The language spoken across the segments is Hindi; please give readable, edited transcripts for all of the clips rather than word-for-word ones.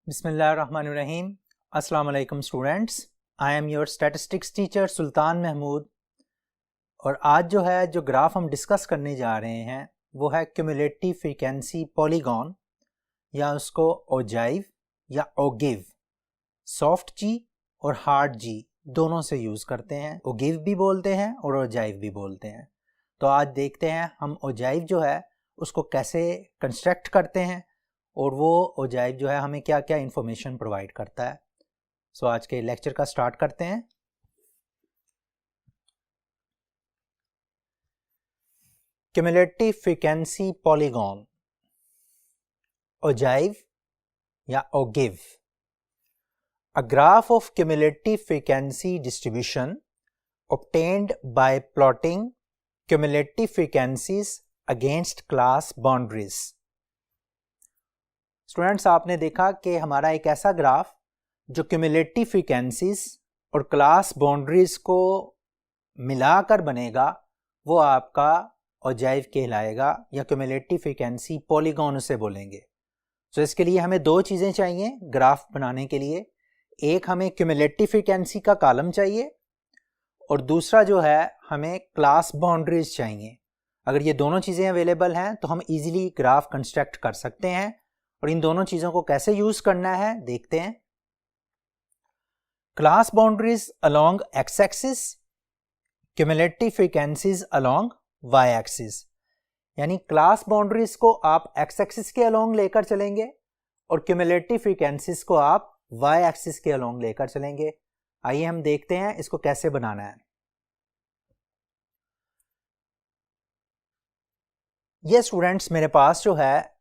बिस्मिल्लाहिर्रहमानिर्रहीम। अस्सलाम वालेकुम students, I am your statistics teacher Sultan Mahmood. और आज जो ग्राफ हम डिस्कस करने जा रहे हैं वो है क्यूमुलेटिव फ्रीक्वेंसी पॉलीगॉन, या उसको ओजाइव या ओगिव, सॉफ्ट जी और हार्ड जी दोनों से यूज़ करते हैं। ओगिव भी बोलते हैं और ओजाइव भी बोलते हैं। तो आज देखते हैं हम ओजाइव जो है उसको कैसे कंस्ट्रक्ट करते हैं और वो ओजाइव जो है हमें क्या क्या इंफॉर्मेशन प्रोवाइड करता है। सो आज के लेक्चर का स्टार्ट करते हैं। क्यूमुलेटिव फ्रीक्वेंसी पॉलीगॉन, ओजाइव या ओगिव, a graph of cumulative frequency distribution obtained by plotting cumulative frequencies against class boundaries। Students, आपने देखा कि हमारा एक ऐसा ग्राफ जो क्यूमुलेटिव फ्रीक्वेंसीज और क्लास बाउंड्रीज को मिलाकर बनेगा वो आपका ओजाइव कहलाएगा या क्यूमुलेटिव फ्रीक्वेंसी पॉलीगॉन उसे बोलेंगे। तो इसके लिए हमें दो चीज़ें चाहिए ग्राफ बनाने के लिए। एक हमें क्यूमुलेटिव फ्रीक्वेंसी का कॉलम चाहिए और दूसरा जो है हमें क्लास बाउंड्रीज चाहिए। अगर ये दोनों चीज़ें अवेलेबल हैं तो हम इजीली ग्राफ कंस्ट्रक्ट कर सकते हैं। और इन दोनों चीज़ों को कैसे यूज़ करना है देखते हैं। Class boundaries along x axis, cumulative frequencies along y axis. यानी क्लास बाउंड्रीज को आप एक्स एक्सिस के अलोंग लेकर चलेंगे और क्यूमुलेटिव फ्रीक्वेंसीज को आप वाई एक्सिस के अलोंग लेकर चलेंगे। आइए हम देखते हैं इसको कैसे बनाना है। ये स्टूडेंट्स मेरे पास जो है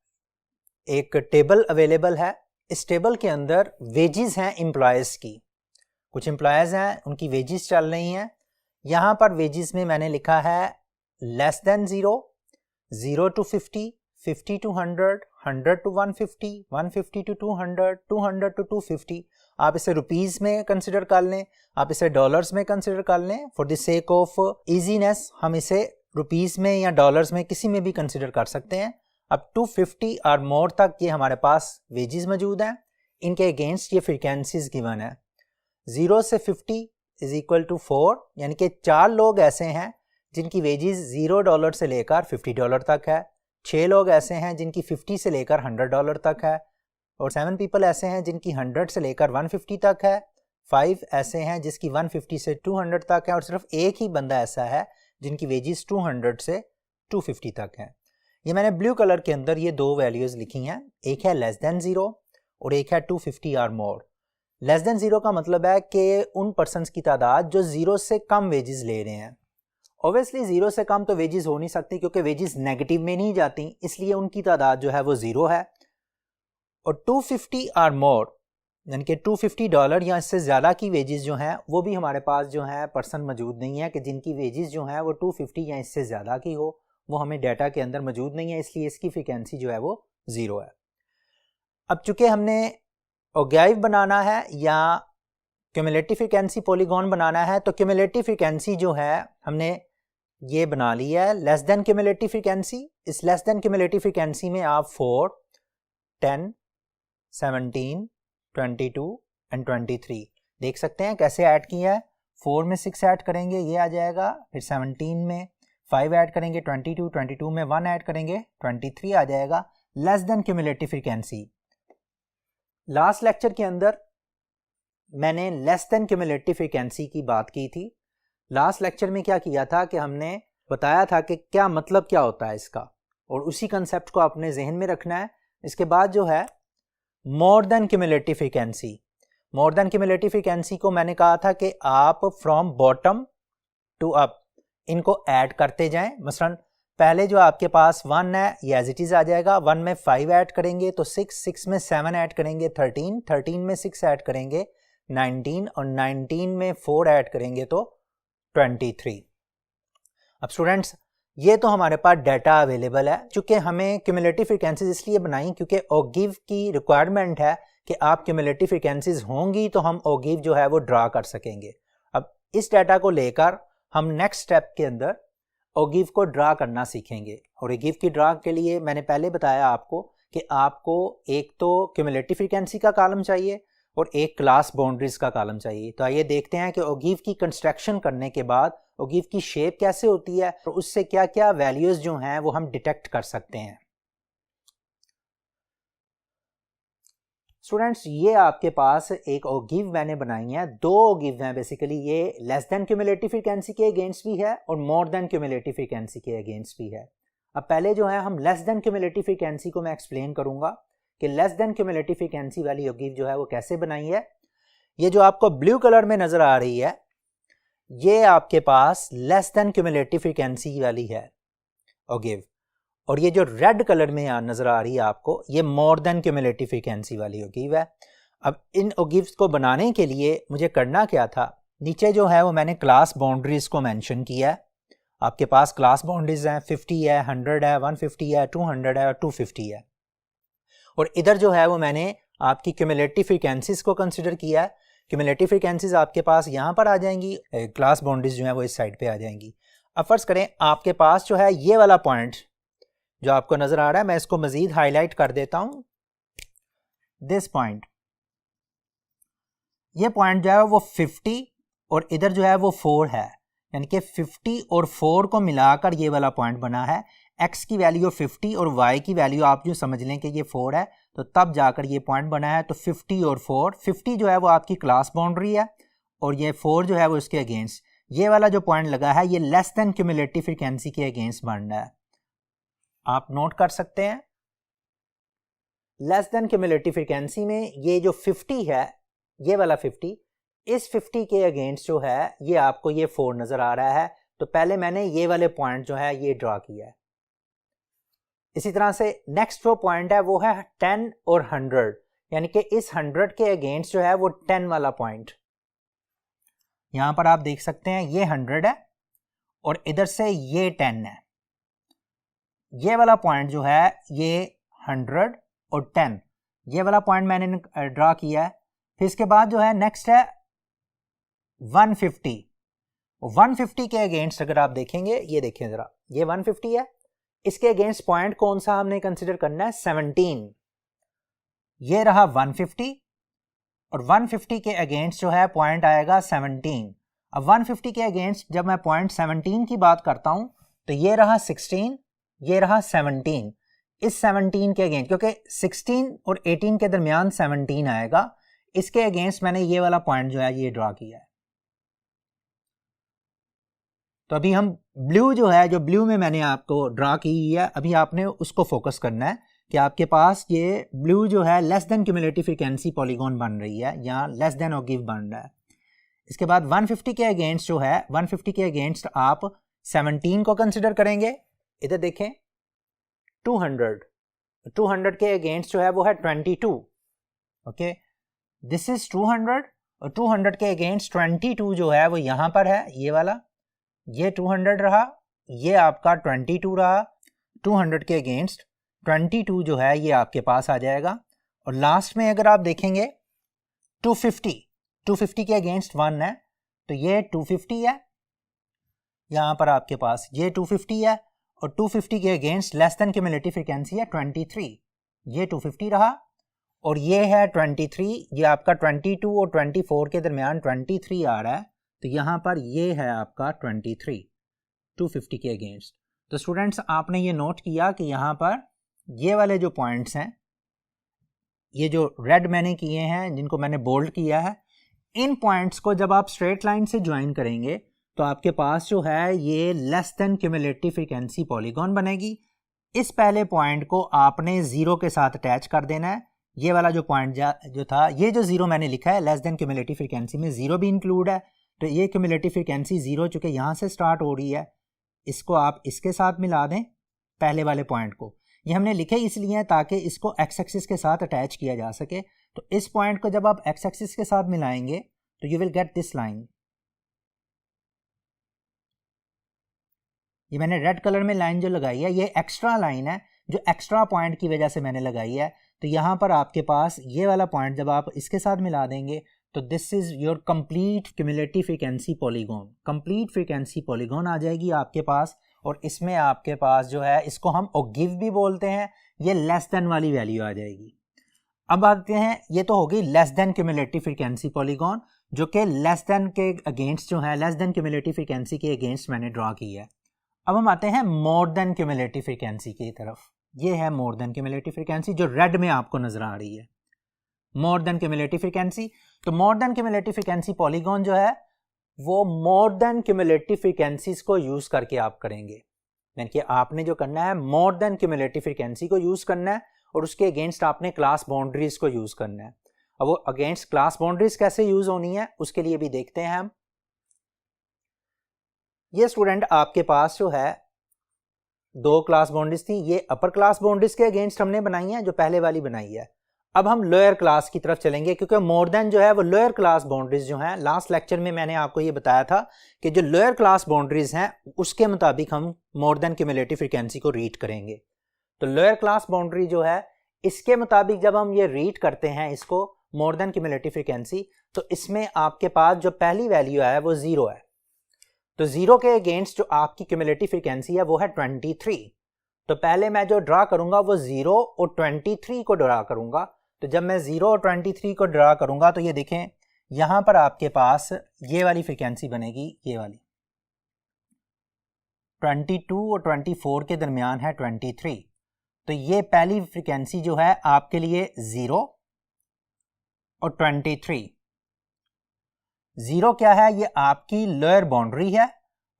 एक टेबल अवेलेबल है। इस टेबल के अंदर वेजेस हैं एम्प्लॉयज़ की। कुछ एम्प्लॉयज़ हैं उनकी वेजेस चल रही हैं। यहाँ पर वेजेस में मैंने लिखा है less then 0, 0 to 50, 50 to 100, 100 to 150, 150 to 200, 200 to 250। आप इसे रुपीज़ में कंसिडर कर लें, आप इसे डॉलर्स में कंसिडर कर लें। For the sake of easiness हम इसे रुपीज़ में या डॉलर्स में किसी में भी कंसिडर कर सकते हैं। अब 250 और मोर तक ये हमारे पास वेजेस मौजूद हैं। इनके अगेंस्ट ये फ्रीक्वेंसीज गिवन है। 0 से 50 इज इक्वल टू 4, यानी कि 4 लोग ऐसे हैं जिनकी वेजेस $0 से लेकर $50 तक है। 6 लोग ऐसे हैं जिनकी 50 से लेकर $100 तक है। और 7 पीपल ऐसे हैं जिनकी 100 से लेकर 150 तक है। 5 ऐसे हैं जिसकी 150 से 200 तक है। और सिर्फ एक ही बंदा ऐसा है जिनकी वेजेस 200 से 250 तक है। ये मैंने ब्लू कलर के अंदर ये दो वैल्यूज़ लिखी हैं। एक है लेस देन 0 और एक है 250 और मोर। लेस देन 0 का मतलब है कि उन पर्सनस की तादाद जो 0 से कम वेजेस ले रहे हैं। ऑब्वियसली 0 से कम तो वेजेस हो नहीं सकती क्योंकि वेजेस नेगेटिव में नहीं जाती, इसलिए उनकी तादाद जो है वो 0 है। और 250 और मोर यानी कि $250 या इससे ज़्यादा की वेजेस जो हैं वो भी हमारे पास जो है पर्सन मौजूद नहीं है कि जिनकी वेजेस जो हैं वो 250 या इससे ज़्यादा की हो। वो हमें डाटा के अंदर मौजूद नहीं है, इसलिए इसकी फ्रीक्वेंसी जो है वो 0 है। अब चूंकि हमने ओजाइव बनाना है या क्यूमुलेटिव फ्रीक्वेंसी पॉलीगॉन बनाना है तो क्यूमुलेटिव फ्रीक्वेंसी जो है हमने ये बना ली है लेस देन क्यूमुलेटिव फ्रीक्वेंसी। इस लेस देन क्यूमुलेटिव फ्रीक्वेंसी में आप 4, 10, 17, 22 एंड 23 देख सकते हैं कैसे ऐड किया है। 4 में 6 ऐड करेंगे ये आ जाएगा, फिर 17 में 5 ऐड करेंगे 22, 22 में 1 ऐड करेंगे 23 आ जाएगा। Less than cumulative frequency. Last lecture के अंदर मैंने लेस देन क्यूमुलेटिव फ्रीक्वेंसी की बात की थी। लास्ट लेक्चर में क्या किया था कि हमने बताया था कि क्या मतलब क्या होता है इसका, और उसी कंसेप्ट को अपने जहन में रखना है। इसके बाद जो है मोर देन क्यूमुलेटिव फ्रीक्वेंसी। मोर देन क्यूमुलेटिव फ्रीक्वेंसी को मैंने कहा था कि आप फ्रॉम बॉटम टू अप इनको ऐड करते जाएं। मसलन पहले जो आपके पास 1 है ये एज इट इज़ आ जाएगा। 1 में 5 ऐड करेंगे तो 6, 6 में 7 ऐड करेंगे 13, 13 में 6 ऐड करेंगे 19 और 19 में 4 ऐड करेंगे तो 23। अब स्टूडेंट्स ये तो हमारे पास डाटा अवेलेबल है। चूँकि हमें क्यूमुलेटिव फ्रीक्वेंसीज इसलिए बनाई क्योंकि ओगिव की रिक्वायरमेंट है कि आप क्यूमुलेटिव फ्रीक्वेंसीज होंगी तो हम ओगिव जो है वो ड्रा कर सकेंगे। अब इस डाटा को लेकर हम नेक्स्ट स्टेप के अंदर ओगिव को ड्रा करना सीखेंगे। और ओगिव की ड्रा के लिए मैंने पहले बताया आपको कि आपको एक तो क्यूमुलेटिव फ्रीक्वेंसी का कॉलम चाहिए और एक क्लास बाउंड्रीज का कॉलम चाहिए। तो आइए देखते हैं कि ओगिव की कंस्ट्रक्शन करने के बाद ओगिव की शेप कैसे होती है और उससे क्या क्या वैल्यूज जो हैं वो हम डिटेक्ट कर सकते हैं। स्टूडेंट्स, ये आपके पास एक ओगिव मैंने बनाई है, दो ओगिव हैं बेसिकली। ये लेस देन क्यूमुलेटिव फ्रीक्वेंसी के अगेंस्ट भी है और मोर देन क्यूमुलेटिव फ्रीक्वेंसी के अगेंस्ट भी है। अब पहले जो है हम लेस देन क्यूमुलेटिव फ्रीक्वेंसी को मैं एक्सप्लेन करूंगा कि लेस देन क्यूमुलेटिव फ्रीक्वेंसी वाली ओगिव जो है वो कैसे बनाई है। ये जो आपको ब्लू कलर में नजर आ रही है ये आपके पास लेस देन क्यूमुलेटिव फ्रीक्वेंसी वाली है ओगिव, और ये जो रेड कलर में नजर आ रही है आपको ये मोर देन क्यूमुलेटिव फ्रीक्वेंसी वाली ओगिव है। अब इन ओगिव्स को बनाने के लिए मुझे करना क्या था, नीचे जो है वो मैंने क्लास बाउंड्रीज को मेंशन किया है। आपके पास क्लास बाउंड्रीज हैं, 50 है, 100 है, 150 है, 200 है और 250 है। और इधर जो है वो मैंने आपकी क्यूमुलेटिव फ्रीक्वेंसीज को कंसिडर किया है। क्यूमुलेटिव फ्रीक्वेंसीज आपके पास यहाँ पर आ जाएंगी, क्लास बाउंड्रीज जो है वो इस साइड पे आ जाएंगी। अब फर्ज करें आपके पास जो है ये वाला पॉइंट जो आपको नजर आ रहा है, मैं इसको मजीद हाईलाइट कर देता हूं। दिस पॉइंट, ये पॉइंट जो है वो 50 और इधर जो है वो 4 है, यानी कि 50 और 4 को मिलाकर ये वाला पॉइंट बना है। x की वैल्यू 50 और y की वैल्यू आप जो समझ लें कि ये 4 है, तो तब जाकर ये पॉइंट बना है। तो 50 और 4, 50 जो है वो आपकी क्लास बाउंड्री है और ये 4 जो है वो इसके अगेंस्ट, ये वाला जो पॉइंट लगा है ये लेस देन क्यूमुलेटिव फ्रीक्वेंसी के अगेंस्ट बन रहा है। आप नोट कर सकते हैं लेस देन क्यूमुलेटिव फ्रीक्वेंसी में ये जो 50 है, ये वाला 50, इस 50 के अगेंस्ट जो है ये आपको ये 4 नजर आ रहा है। तो पहले मैंने ये वाले पॉइंट जो है ये ड्रॉ किया है। इसी तरह से नेक्स्ट जो पॉइंट है वो है 10 और 100, यानी कि इस 100 के अगेंस्ट जो है वो 10 वाला पॉइंट, यहां पर आप देख सकते हैं ये 100 है और इधर से ये 10 है। ये वाला पॉइंट जो है ये 100 और 10, ये वाला पॉइंट मैंने ड्रॉ किया है। फिर इसके बाद जो है नेक्स्ट है 150। 150 के अगेंस्ट अगर आप देखेंगे, ये देखें जरा, ये 150 है, इसके अगेंस्ट पॉइंट कौन सा हमने कंसिडर करना है, 17। ये रहा 150 और 150 के अगेंस्ट जो है पॉइंट आएगा 17। अब 150 के अगेंस्ट जब मैं पॉइंट 17 की बात करता हूं तो ये रहा 16, ये रहा 17। इस 17 के अगेंस्ट, क्योंकि 16 और 18 के दरमियान 17 आएगा, इसके अगेंस्ट मैंने ये वाला पॉइंट जो है ये ड्रॉ किया है। तो अभी हम ब्लू जो है, जो ब्लू में मैंने आपको ड्रॉ की है, अभी आपने उसको फोकस करना है कि आपके पास ये ब्लू जो है less than cumulative frequency polygon बन रही है, यहाँ लेस देन ओगिव बन रहा है। इसके बाद 150 के अगेंस्ट जो है, 150 के अगेंस्ट आप 17 को कंसिडर करेंगे। इधर देखें 200 के अगेंस्ट जो है वो है 22। ओके, दिस इज 200 और 200 के अगेंस्ट 22 जो है वो यहां पर है, ये वाला, ये 200 रहा, ये आपका 22 रहा। 200 के अगेंस्ट 22 जो है ये आपके पास आ जाएगा। और लास्ट में अगर आप देखेंगे 250 के अगेंस्ट 1 है, तो ये 250 है, यहां पर आपके पास ये 250 है और 250 के against less than cumulative frequency है 23, ये 250 रहा और ये है 23, ये आपका 22 और 24 के दरमियान 23 आ रहा है, तो यहाँ पर ये है आपका 23 250 के अगेंस्ट। तो स्टूडेंट्स आपने ये नोट किया कि यहाँ पर ये वाले जो पॉइंट्स हैं, ये जो रेड मैंने किए हैं, जिनको मैंने बोल्ड किया है, इन पॉइंट्स को जब आप स्ट्रेट लाइन से ज्वाइन करेंगे तो आपके पास जो है ये less than cumulative frequency polygon बनेगी। इस पहले पॉइंट को आपने 0 के साथ अटैच कर देना है। ये वाला जो पॉइंट जो था, ये जो 0 मैंने लिखा है, लेस देन क्यूमुलेटिव फ्रीक्वेंसी में 0 भी इंक्लूड है, तो ये क्यूमुलेटिव फ्रीक्वेंसी 0 चूंकि यहाँ से स्टार्ट हो रही है, इसको आप इसके साथ मिला दें पहले वाले पॉइंट को। ये हमने लिखे इसलिए है ताकि इसको एक्स एक्सिस के साथ अटैच किया जा सके। तो इस पॉइंट को जब आप एक्स एक्सिस के साथ मिलाएंगे तो you will get this line. ये मैंने रेड कलर में लाइन जो लगाई है, ये एक्स्ट्रा लाइन है जो एक्स्ट्रा पॉइंट की वजह से मैंने लगाई है। तो यहाँ पर आपके पास ये वाला पॉइंट जब आप इसके साथ मिला देंगे तो this is your complete cumulative frequency polygon, complete frequency polygon आ जाएगी आपके पास। और इसमें आपके पास जो है, इसको हम ओगिव भी बोलते हैं ये लेस देन वाली वैल्यू आ जाएगी। अब आते हैं, ये तो होगी less than cumulative frequency polygon, जो कि लेस देन के अगेंस्ट जो है, लेस देन क्यूमुलेटिव फ्रीक्वेंसी के अगेंस्ट मैंने ड्रॉ की है। अब हम आते हैं मोर देन क्यूमुलेटिव फ्रीक्वेंसी की तरफ। ये है मोर देन क्यूमुलेटिव फ्रीक्वेंसी जो रेड में आपको नजर आ रही है, मोर देन क्यूमुलेटिव फ्रीक्वेंसी। तो more than cumulative frequency polygon जो है वो मोर देन क्यूमुलेटिव फ्रीक्वेंसीज को यूज करके आप करेंगे, यानी कि आपने जो करना है मोर देन क्यूमुलेटिव फ्रीक्वेंसी को यूज करना है और उसके अगेंस्ट आपने क्लास बाउंड्रीज को यूज करना है। अब वो अगेंस्ट क्लास बाउंड्रीज कैसे यूज होनी है उसके लिए भी देखते हैं हम। ये स्टूडेंट आपके पास जो है दो क्लास बाउंड्रीज थी, ये अपर क्लास बाउंड्रीज के अगेंस्ट हमने बनाई है जो पहले वाली बनाई है। अब हम लोअर क्लास की तरफ चलेंगे क्योंकि मोर देन जो है वो लोअर क्लास बाउंड्रीज जो हैं, लास्ट लेक्चर में मैंने आपको ये बताया था कि जो लोअर क्लास बाउंड्रीज हैं उसके मुताबिक हम मोर देन क्यूमुलेटिव फ्रीक्वेंसी को रीड करेंगे। तो लोअर क्लास बाउंड्री जो है इसके मुताबिक जब हम ये रीड करते हैं इसको मोर देन क्यूमुलेटिव फ्रीक्वेंसी, तो इसमें आपके पास जो पहली वैल्यू है वो 0 है। तो 0 के अगेंस्ट जो आपकी क्यूमुलेटिव फ्रीक्वेंसी है वो है 23। तो पहले मैं जो ड्रा करूंगा वो 0 और 23 को ड्रा करूंगा। तो जब मैं 0 और 23 को ड्रा करूंगा तो ये देखें यहां पर आपके पास ये वाली फ्रीक्वेंसी बनेगी, ये वाली 22 और 24 के दरमियान है 23। तो ये पहली फ्रीक्वेंसी जो है आपके लिए 0 और 23। 0 क्या है, ये आपकी लोअर बाउंड्री है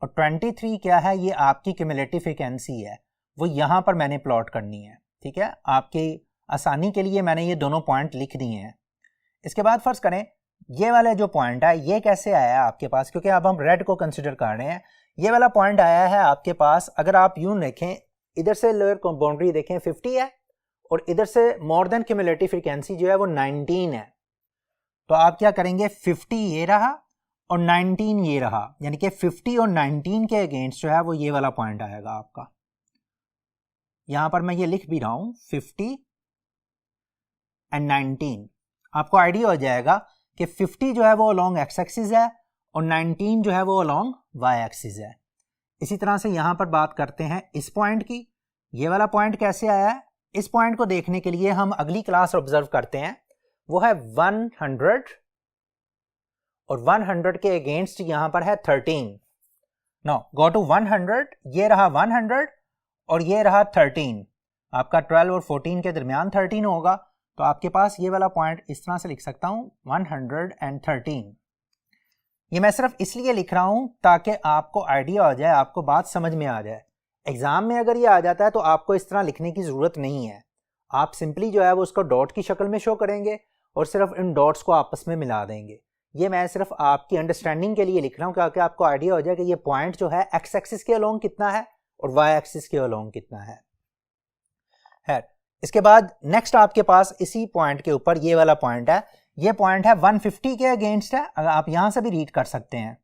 और 23 क्या है, ये आपकी क्यूमुलेटिव फ्रीक्वेंसी है। वो यहां पर मैंने प्लॉट करनी है, ठीक है। आपकी आसानी के लिए मैंने ये दोनों पॉइंट लिख दिए हैं। इसके बाद फर्ज करें ये वाला जो पॉइंट है ये कैसे आया है आपके पास, क्योंकि अब हम रेड को कंसिडर कर रहे हैं। ये वाला पॉइंट आया है आपके पास, अगर आप यूं देखें, इधर से लोअर बाउंड्री देखें 50 है और इधर से मोर देन क्यूमुलेटिव फ्रीक्वेंसी जो है वो 19 है। तो आप क्या करेंगे, 50 ये रहा और 19 ये रहा, यानी कि 50 और 19 के अगेंस्ट जो है वो ये वाला पॉइंट आएगा आपका। यहां पर मैं ये लिख भी रहा हूं 50 एंड 19। आपको आइडिया हो जाएगा कि 50 जो है वो अलोंग एक्स एक्सिस है और 19 जो है वो अलोंग वाई एक्सिस है। इसी तरह से यहां पर बात करते हैं इस पॉइंट की। ये वाला पॉइंट कैसे आया है, इस पॉइंट को देखने के लिए हम अगली क्लास ऑब्जर्व करते हैं, वो है 100 और 100 के अगेंस्ट यहां पर है 13। नाउ गो टू 100, ये रहा 100 और ये रहा 13। आपका 12 और 14 के दरमियान 13 होगा। तो आपके पास ये वाला पॉइंट इस तरह से लिख सकता हूं 113। ये मैं सिर्फ इसलिए लिख रहा हूं ताकि आपको आइडिया हो जाए, आपको बात समझ में आ जाए। एग्जाम में अगर ये आ जाता है तो आपको इस तरह लिखने की जरूरत नहीं है। आप सिंपली जो है वो उसको डॉट की शक्ल में शो करेंगे और सिर्फ इन डॉट्स को आपस में मिला देंगे। ये मैं सिर्फ आपकी अंडरस्टैंडिंग के लिए लिख रहा हूं ताकि आपको आइडिया हो जाए कि ये पॉइंट जो है एक्स एक्सिस के अलोंग कितना है और वाई एक्सिस के अलोंग कितना है। इसके बाद नेक्स्ट आपके पास इसी पॉइंट के ऊपर ये वाला पॉइंट है, ये पॉइंट है 150 के अगेंस्ट है। अगर आप यहां से भी रीड कर सकते हैं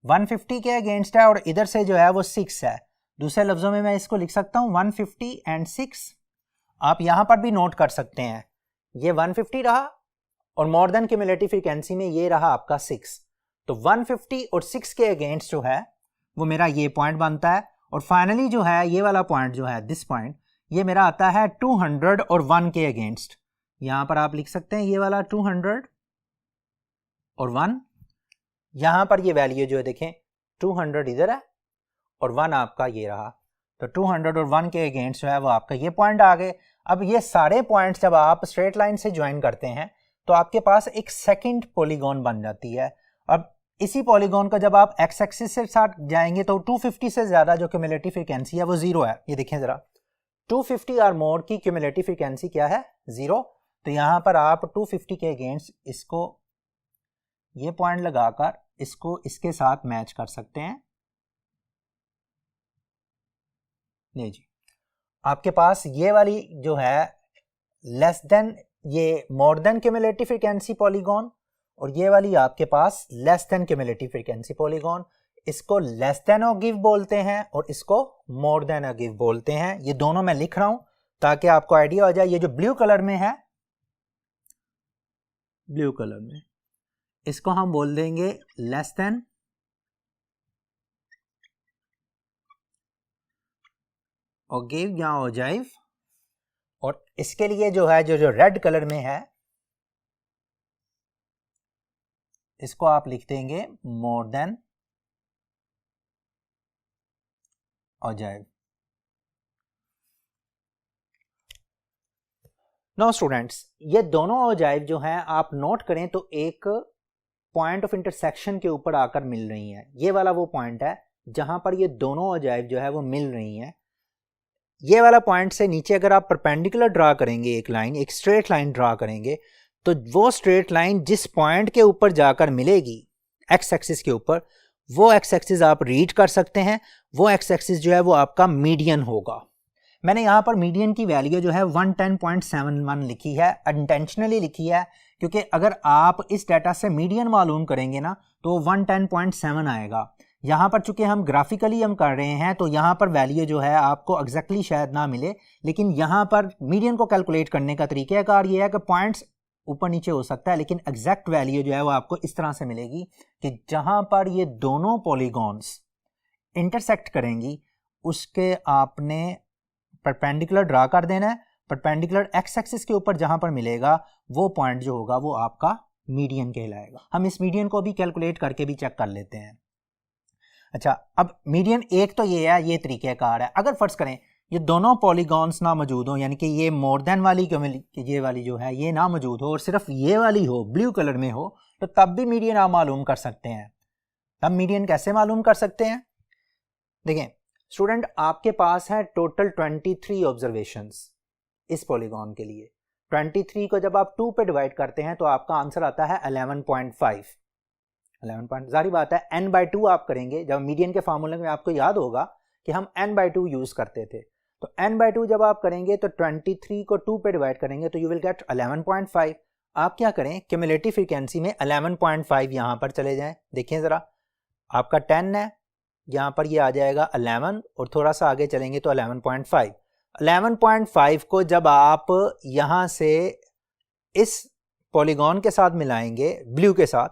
150 के अगेंस्ट है और इधर से जो है वो 6 है। दूसरे लफ्जों में मैं इसको लिख सकता हूं 150 एंड 6। आप यहां पर भी नोट कर सकते हैं, ये 150 रहा और मोर देन क्यूमुलेटिव फ्रीक्वेंसी में ये रहा आपका 6। तो 150 और 6 के अगेंस्ट जो है वो मेरा ये पॉइंट बनता है। और फाइनली जो है ये वाला पॉइंट जो है दिस पॉइंट, ये मेरा आता है 200 और 1 के अगेंस्ट। यहां पर आप लिख सकते हैं ये वाला 200 और 1। यहां पर ये वैल्यू जो है देखें 200 इधर है और 1 आपका ये रहा। तो 200 और 1 के अगेंस्ट जो है वो आपका ये पॉइंट आ गए। अब ये सारे पॉइंट्स जब आप स्ट्रेट लाइन से ज्वाइन करते हैं तो आपके पास एक सेकंड पॉलीगॉन बन जाती है। अब इसी पॉलीगॉन का जब आप एक्स एक्सिस के साथ जाएंगे तो 250 से ज्यादा जो क्यूमुलेटिव फ्रीक्वेंसी है वो 0 है। ये देखें जरा 250 और मोर की क्यूमुलेटिव फ्रीक्वेंसी क्या है, 0। तो यहां पर आप 250 के अगेंस्ट इसको ये पॉइंट लगाकर इसको इसके साथ मैच कर सकते हैं। नहीं जी, आपके पास ये वाली जो है लेस देन, ये more than cumulative frequency polygon और ये वाली आपके पास less than cumulative frequency polygon. इसको लेस देन अ गिव बोलते हैं और इसको मोर देन अ गिव बोलते हैं। ये दोनों मैं लिख रहा हूं ताकि आपको आइडिया हो जाए। ये जो ब्लू कलर में है, ब्लू कलर में, इसको हम बोल देंगे लेस देन और गिव या ओजाइव और इसके लिए जो है जो रेड कलर में है इसको आप लिख देंगे more than ogive. No students, ये दोनों ऑजाइव जो हैं आप नोट करें तो एक पॉइंट ऑफ इंटरसेक्शन के ऊपर आकर मिल रही हैं। ये वाला वो पॉइंट है जहां पर ये दोनों ऑजाइव जो है वो मिल रही हैं। ये वाला पॉइंट से नीचे अगर आप परपेंडिकुलर ड्रा करेंगे, एक लाइन, एक स्ट्रेट लाइन ड्रा करेंगे, तो वो स्ट्रेट लाइन जिस पॉइंट के ऊपर जाकर मिलेगी एक्स एक्सिस के ऊपर, वो एक्स एक्सिस आप रीड कर सकते हैं। वो एक्स एक्सिस जो है वो आपका मीडियन होगा। मैंने यहाँ पर मीडियन की वैल्यू जो है 110.71 लिखी है, इंटेंशनली लिखी है, क्योंकि अगर आप इस डाटा से मीडियन मालूम करेंगे ना तो 110.7 आएगा। यहाँ पर चूंकि हम ग्राफिकली हम कर रहे हैं तो यहाँ पर वैल्यू जो है आपको एग्जैक्टली शायद ना मिले, लेकिन यहाँ पर मीडियन को कैलकुलेट करने का तरीक़ाकार ये है कि पॉइंट्स ऊपर नीचे हो सकता है, लेकिन एग्जैक्ट वैल्यू जो है वो आपको इस तरह से मिलेगी कि जहाँ पर ये दोनों पॉलीगॉन्स इंटरसेक्ट करेंगी उसके आपने परपेंडिकुलर ड्रा कर देना है। परपेंडिकुलर एक्स एक्सिस के ऊपर जहां पर मिलेगा वो पॉइंट जो होगा वो आपका मीडियन कहलाएगा। हम इस मीडियन को भी कैलकुलेट करके भी चेक कर लेते हैं। अच्छा, अब मीडियन एक तो ये है, ये तरीक़ेकार है। अगर फर्ज करें ये दोनों पॉलीगॉन्स ना मौजूद हो, यानी कि ये मोर देन वाली ये वाली जो है ये ना मौजूद हो और सिर्फ ये वाली हो, ब्लू कलर में हो, तो तब भी मीडियन आप मालूम कर सकते हैं। तब मीडियन कैसे मालूम कर सकते हैं? देखें स्टूडेंट, आपके पास है टोटल 23 ऑब्जर्वेशंस इस पॉलीगॉन के लिए। 23 को जब आप 2 पे डिवाइड करते हैं तो आपका आंसर आता है 11.5। 11 जारी बात है n/2 आप करेंगे। जब मीडियन के फार्मूले में आपको याद होगा कि हम n/2 यूज करते थे, तो n/2 जब आप करेंगे तो 23 को 2 पे डिवाइड करेंगे तो यू विल गेट 11.5। आप क्या करें, क्यूमुलेटिव फ्रीक्वेंसी में 11.5 यहां पर चले जाएं। देखें जरा, आपका 10 है, यहाँ पर ये आ जाएगा 11 और थोड़ा सा आगे चलेंगे तो 11.5। 11.5 को जब आप यहाँ से इस पॉलीगॉन के साथ मिलाएंगे, ब्लू के साथ,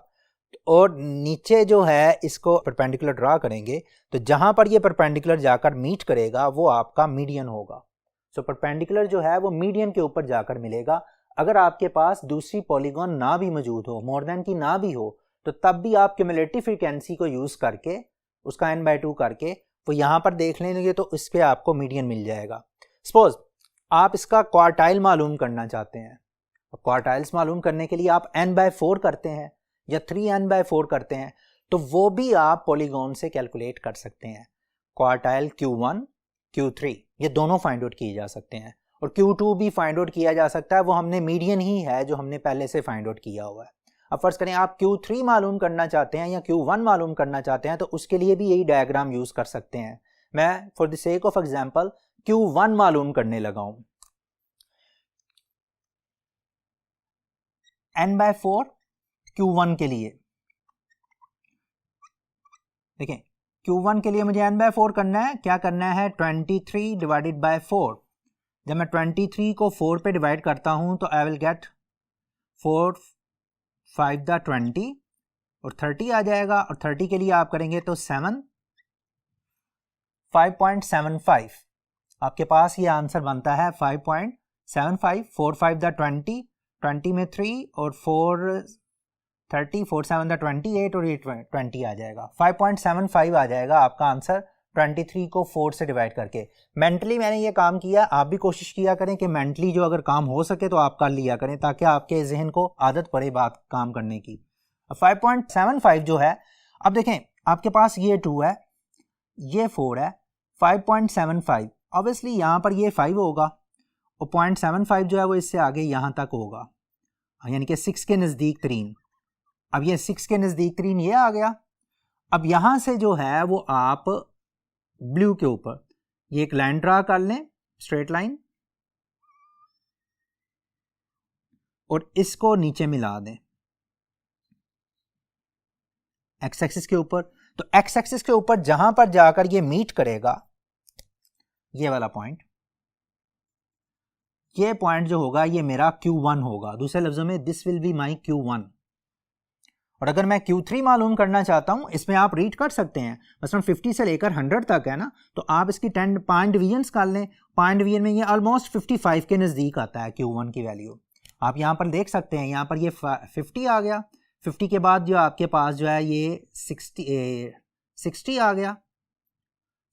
और नीचे जो है इसको परपेंडिकुलर ड्रा करेंगे, तो जहाँ पर ये परपेंडिकुलर जाकर मीट करेगा वो आपका मीडियन होगा। सो परपेंडिकुलर जो है वो मीडियन के ऊपर जाकर मिलेगा। अगर आपके पास दूसरी पॉलीगॉन ना भी मौजूद हो, मोर देन की ना भी हो, तो तब भी आप क्यूमुलेटिव फ्रीक्वेंसी को यूज़ करके उसका n/2 करके वो यहाँ पर देख लेंगे तो इस पे आपको मीडियन मिल जाएगा। सपोज आप इसका क्वार्टाइल मालूम करना चाहते हैं, क्वार्टाइल्स मालूम करने के लिए आप n/4 करते हैं या 3n/4 करते हैं, तो वो भी आप पॉलीगॉन से कैलकुलेट कर सकते हैं। क्वार्टाइल Q1 Q3 ये दोनों फाइंड आउट किए जा सकते हैं, और Q2 भी फाइंड आउट किया जा सकता है। वो हमने मीडियन ही है जो हमने पहले से फाइंड आउट किया हुआ है। अब फर्ज करें आप Q3 मालूम करना चाहते हैं या Q1 मालूम करना चाहते हैं, तो उसके लिए भी यही डायग्राम यूज कर सकते हैं। मैं for the sake of example Q1 मालूम करने लगा हूं। n/4 Q1 के लिए, देखें Q1 के लिए मुझे n/4 करना है। क्या करना है, 23 डिवाइडेड बाय 4। जब मैं 23 को 4 पे डिवाइड करता हूं तो आई विल गेट 4 5 दा 20 और 30 आ जाएगा, और 30 के लिए आप करेंगे तो 5.75। आपके पास ये आंसर बनता है 5.75। 4 5 दा 20, 20 में 3 और 4 30, 4 7 दा 28 और ये 20 आ जाएगा। 5.75 आ जाएगा आपका आंसर 23 को 4 से डिवाइड करके। मेंटली मैंने ये काम किया, आप भी कोशिश किया करें कि मेंटली जो अगर काम हो सके तो आप कर लिया करें, ताकि आपके जहन को आदत पड़े बात काम करने की। 5.75 जो है, अब देखें आपके पास ये 2 है, ये 4 है, 5.75 ऑब्वियसली यहाँ पर ये 5 होगा और 0.75 जो है वो इससे आगे यहाँ तक होगा, यानी कि 6 के नज़दीक तरीन। अब ये 6 के नज़दीक तरीन ये आ गया। अब यहाँ से जो है वो आप ब्लू के ऊपर ये एक लाइन ड्रा कर लें, स्ट्रेट लाइन, और इसको नीचे मिला दें एक्स एक्सिस के ऊपर। तो एक्स एक्सिस के ऊपर जहां पर जाकर ये मीट करेगा, ये वाला पॉइंट, ये पॉइंट जो होगा ये मेरा Q1 होगा। दूसरे लफ्जों में this will be my Q1। और अगर मैं Q3 मालूम करना चाहता हूँ, इसमें आप रीड कर सकते हैं, मसलन 50 से लेकर 100 तक है ना, तो आप इसकी 10 पॉइंट डिवीजन्स कर लें। पॉइंट डिवीजन में ये ऑलमोस्ट 55 के नज़दीक आता है Q1 की वैल्यू। आप यहाँ पर देख सकते हैं, यहाँ पर ये 50 आ गया, 50 के बाद जो आपके पास जो है ये 60 आ गया,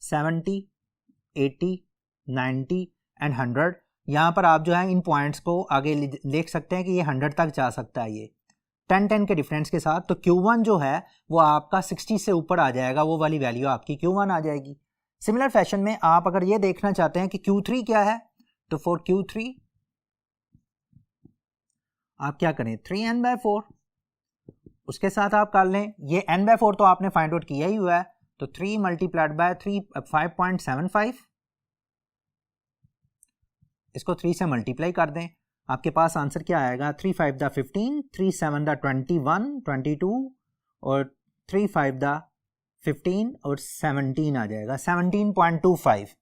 70, 80, 90 एंड 100। यहाँ पर आप जो है इन पॉइंट्स को आगे देख सकते हैं कि ये 100 तक जा सकता है, ये 10 के डिफरेंस के साथ। तो Q1 जो है वो आपका 60 से ऊपर आ जाएगा, वो वाली वैल्यू आपकी Q1 आ जाएगी। सिमिलर फैशन में आप अगर ये देखना चाहते हैं कि Q3 क्या है, तो फॉर Q3 आप क्या करें, 3n/4 उसके साथ आप कर लें। ये n/4 तो आपने फाइंड आउट किया ही हुआ है, तो 3 मल्टीप्लाइड बाय 3 5.75, इसको 3 से मल्टीप्लाई कर दें, आपके पास आंसर क्या आएगा, 3 5 दा 15, 3 7 दा 21, 22 और 3 5 दा 15 और 17 आ जाएगा, 17.25।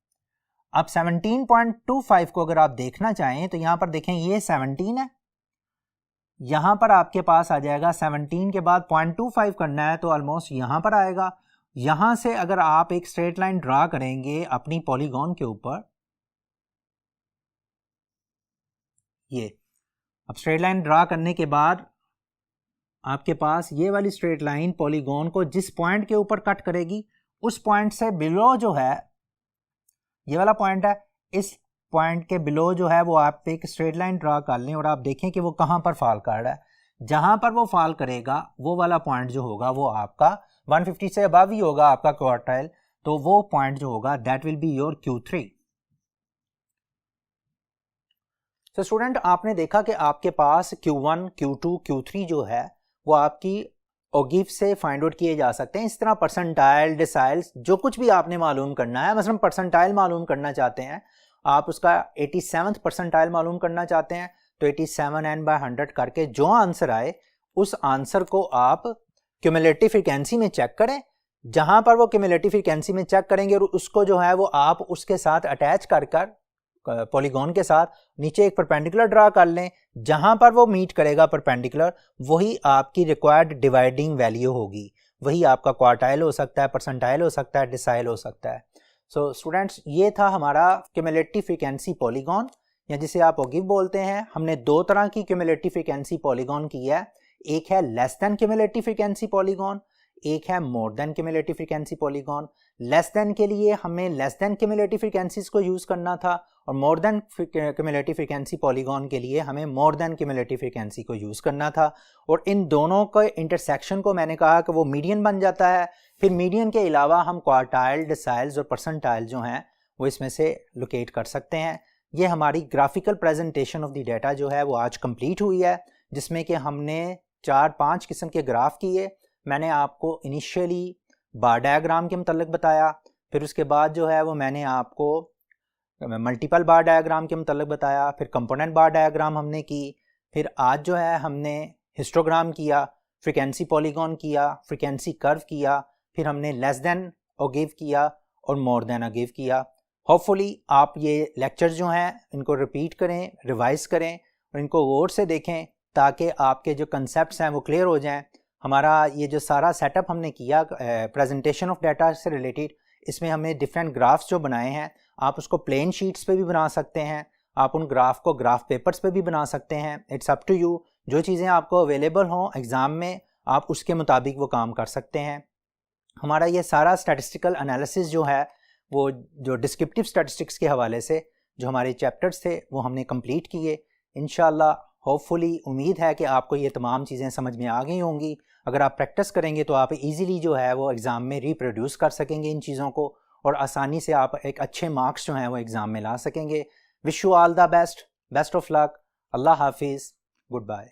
अब 17.25 को अगर आप देखना चाहें तो यहाँ पर देखें, ये 17 है, यहाँ पर आपके पास आ जाएगा 17 के बाद 0.25 करना है तो ऑलमोस्ट यहाँ पर आएगा। यहाँ से अगर आप एक स्ट्रेट लाइन ड्रा करेंगे अपनी पॉलीगॉन के ऊपर, ये अब स्ट्रेट लाइन ड्रा करने के बाद आपके पास ये वाली स्ट्रेट लाइन पॉलीगॉन को जिस पॉइंट के ऊपर कट करेगी, उस पॉइंट से बिलो जो है, ये वाला पॉइंट है, इस पॉइंट के बिलो जो है वो आप एक स्ट्रेट लाइन ड्रा कर लें और आप देखें कि वो कहाँ पर फॉल कर रहा है। जहाँ पर वो फॉल करेगा वो वाला पॉइंट जो होगा वो आपका 150 से अबव ही होगा आपका क्वार्टाइल, तो वो पॉइंट जो होगा that will be your Q3। तो स्टूडेंट आपने देखा कि आपके पास Q1, Q2, Q3 जो है वो आपकी ओगिव से फाइंड आउट किए जा सकते हैं। इस तरह परसेंटाइल, डिसाइल्स, जो कुछ भी आपने मालूम करना है, मतलब परसेंटाइल मालूम करना चाहते हैं आप, उसका 87th परसेंटाइल मालूम करना चाहते हैं तो 87n/100 करके जो आंसर आए उस आंसर को आप क्यूमुलेटिव फ्रीक्वेंसी में चेक करें। जहां पर वो क्यूमुलेटिव फ्रीक्वेंसी में चेक करेंगे और उसको जो है वो आप उसके साथ अटैच कर पॉलीगॉन के साथ नीचे एक परपेंडिकुलर ड्रा कर लें। जहां पर वो मीट करेगा परपेंडिकुलर, वही आपकी रिक्वायर्ड डिवाइडिंग वैल्यू होगी, वही आपका क्वार्टाइल हो सकता है, परसेंटाइल हो सकता है, डिसाइल हो सकता है। सो स्टूडेंट्स, ये था हमारा क्यूमुलेटिव फ्रीक्वेंसी पॉलीगॉन, या जिसे आप ओगिव बोलते हैं। हमने दो तरह की क्यूमुलेटिव फ्रीक्वेंसी पॉलीगॉन की है, एक है less than cumulative frequency polygon, एक है more than cumulative frequency polygon. Less than के लिए हमें लेस देन क्यूमुलेटिव फ्रीक्वेंसीज को यूज़ करना था, और मोर देन क्यूमुलेटिव फ्रीक्वेंसी पॉलीगॉन के लिए हमें मोर देन क्यूमुलेटिव फ्रीक्वेंसी को यूज़ करना था। और इन दोनों के इंटरसेक्शन को मैंने कहा कि वो मीडियन बन जाता है। फिर मीडियन के अलावा हम क्वार्टाइल, डिसाइल्स और परसेंटाइल जो हैं वो इसमें से लोकेट कर सकते हैं। ये हमारी graphical presentation of the data जो है वो आज कंप्लीट हुई है, जिसमें कि हमने 4-5 किस्म के ग्राफ किए। मैंने आपको इनिशियली बार डायग्राम के मतलब बताया, फिर उसके बाद जो है वो मैंने आपको मल्टीपल बार डायग्राम के मतलब बताया, फिर कंपोनेंट बार डायग्राम हमने की, फिर आज जो है हमने हिस्टोग्राम किया, फ्रीक्वेंसी पॉलीगॉन किया, फ्रीक्वेंसी कर्व किया, फिर हमने लेस देन ओगिव किया और मोर देन ओगिव किया। होपफुली आप ये लेक्चर जो हैं इनको रिपीट करें, रिवाइज करें और इनको गौर से देखें ताकि आपके जो कंसेप्ट्स हैं वो क्लियर हो जाएं। हमारा ये जो सारा सेटअप हमने किया प्रेजेंटेशन ऑफ डाटा से रिलेटेड, इसमें हमने डिफरेंट ग्राफ्स जो बनाए हैं, आप उसको प्लेन शीट्स पे भी बना सकते हैं, आप उन ग्राफ को ग्राफ पेपर्स पे भी बना सकते हैं। इट्स अप टू यू, जो चीज़ें आपको अवेलेबल हों एग्ज़ाम में आप उसके मुताबिक वो काम कर सकते हैं। हमारा ये सारा स्टैटिस्टिकल एनालिसिस जो है वो जो डिस्क्रिप्टिव स्टैटिस्टिक्स के हवाले से जो हमारे चैप्टर्स थे वो हमने कंप्लीट किए। इंशाल्लाह होपफुली उम्मीद है कि आपको ये तमाम चीज़ें समझ में आ गई होंगी। अगर आप प्रैक्टिस करेंगे तो आप इजीली जो है वो एग्ज़ाम में रिप्रोड्यूस कर सकेंगे इन चीज़ों को, और आसानी से आप एक अच्छे मार्क्स जो हैं वो एग्ज़ाम में ला सकेंगे। Wish you all the best, best of luck, अल्लाह हाफिज़, गुड बाय।